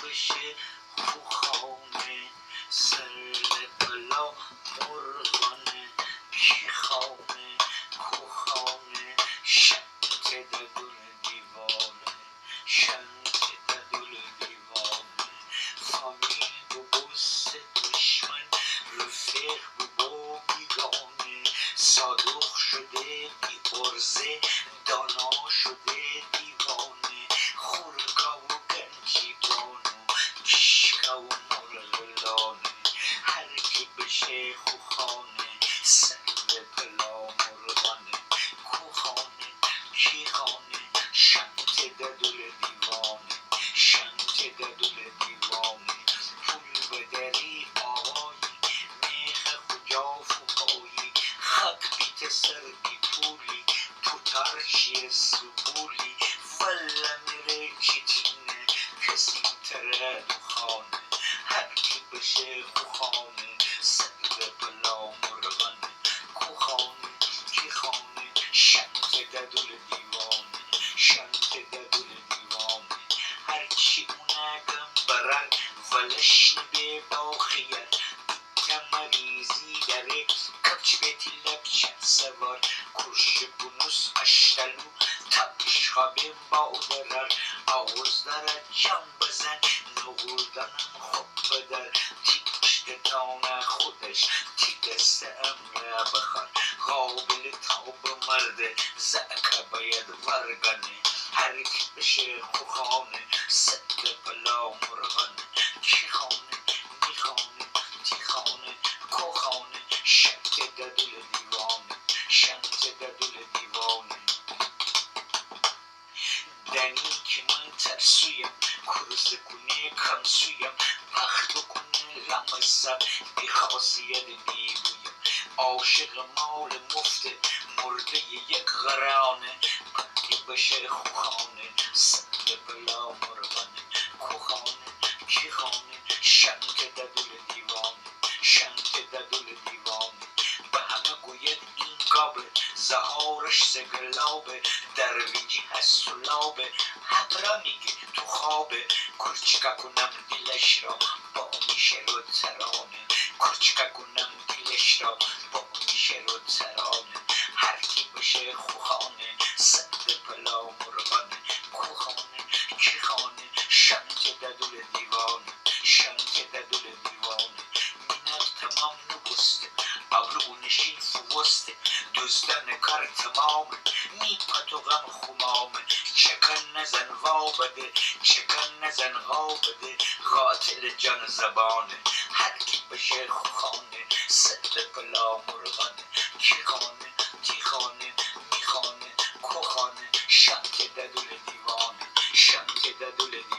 بشه خوخانه سرده بلا مورغانه پیخانه کوخانه شانته دادول دیوانه شانته دادول دیوانه فامیل بوبوسته دشمن روفق بوبو بیگانه صادق شده بی عرضه دانا شده دیوانه خورکا و گنجی بانو کیشکا و مرغه لانه هرکی بشه خوخانه سرده پلا مورغانه کوخانه کیخانه شانته دادول دیوانه شانته دادول دیوانه پول بداری آقایی میخا کجا فوقایی خط بیت سر بی پولی پوتار چیه سوبولی وله میره چی تینه کسی تره دوخانه هرکی بشه خوخانه سرده بلا مرغانه کوخانه کیخانه شانته دادول دیوانه شانته دادول دیوانه هرچی اونگم برر ولش نبه با خیار مریزی داره کچ بیتی لبچن سوار کرش بونوس اشتلو تبش خوابه با درر آوز داره جان بزن نقودنم خوب بدر تیکشت تانه خودش تی دست امره بخار قابل تاب مرده زعکه باید ورگنه هرکی بشه خوخانه سده بلا مرغانه کیخانه میخانه تیخانه کوخانه شانته دادول دیوانه شانته دادول دیوانه دنی که من ترسویم کرز کنه کمسویم پخت بکنه لمسم بی خاصیت بیبویم عاشق مال مفته مرده یک غرانه پکی بشه خوخانه سرده بلا مرغانه کوخانه کیخانه شانته دادول دیوانه شانته دادول دیوانه به همه گوید این گابه زهارش سگرلابه درویجی هست و لابه حق را میگه تو خوابه کرچکا کنم دلش را با میشه رو ترانه کرچکا کنم دلش را با میشه رو ترانه هرکی بشه خوخانه سرده پلا مرغانه کوخانه کیخانه شانته دادول دیوانه شانته دادول دیوانه مینر تمام نبسته ابرو نشین فوسته دزدن کار تمامه میپت و غم خمامه چکن نزن وا بده چکن نزن ها بده قاتل جان زبانه هرکی بشه خوخانه سرده پلا مرغانه کیخانه تیخانه میخانه کوخانه شانته دادول دیوانه شانته دادول دیوانه